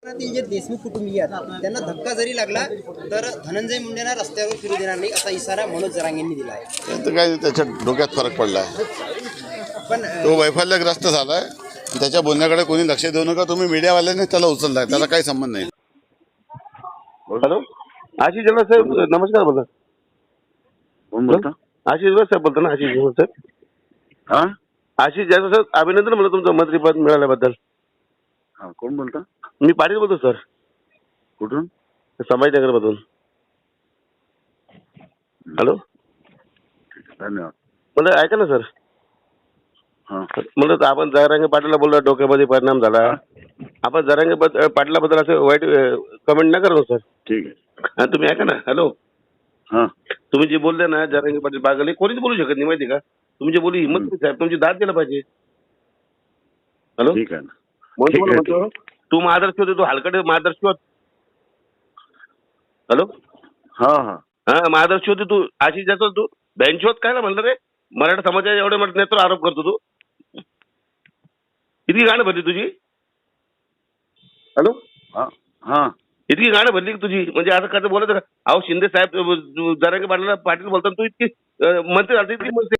तील जे देशमुख कुटुंबीय आहेत त्यांना धक्का जरी लागला तर धनंजय मुंडेंना रस्त्यावर फिरू देणार नाही असा इशारा मनोज जरांगेंनी दिला आहे. त्यांचं काय त्याच्या डोक्यात फरक पडलाय. पण तो वैफल्यग्रस्त झालाय. त्याच्या बोलण्याकडे कोणी लक्ष देऊ नका. तुम्ही मीडियावाल्यांनी त्याला उचललाय. त्याला काही संबंध नाही. हॅलो, आशिष जल्लोष साहेब नमस्कार. बोलता कोण बोलता? आशिष जल्लोष साहेब बोलता ना? आशिष जल्लोष साहेब. हा आशिष जल्लोष साहेब अभिनंदन म्हणलं तुमचं मंत्रीपद मिळाल्याबद्दल. हा कोण बोलता? मी पाटील बोलतो सर, कुठून? संभाजीनगरमधून. हॅलो, धन्यवाद. म्हणलं ऐका ना सर. हा म्हणलं आपण जरांगे पाटीलला बोलला डोक्यामध्ये परिणाम झाला. आपण जरांगे पाटलाबद्दल असं वाईट कमेंट नाही करा सर. ठीक आहे. आणि तुम्ही ऐका ना. हॅलो, हा तुम्ही जे बोलले ना जरांगे पाटील बागले कोणीच बोलू शकत नाही माहिती का. तुम्ही जे बोलू हिंमत नाही साहेब, तुमची दाद द्यायला पाहिजे. हॅलो, ठीक आहे ना. म्हणून ठीक आहे, तुम्हाला म्हणतो तू महादर्श होते, तू हलकटे महादर्श होत. हॅलो, हा हा हा महादर्श होते तू. आशिष जातो तू बेंच होत काय ना म्हणलं रे. मराठा समाजाच्या एवढे मोठे नेत्र आरोप करतो तू. इतकी गाणं भरली तुझी. हॅलो, हा हा इतकी गाणं भरली की तुझी. म्हणजे आता कसं बोलायचं का? अहो शिंदे साहेब जरांगे पाटील बोलताना तू इतकी मंत्री झाली इतकी मंत्री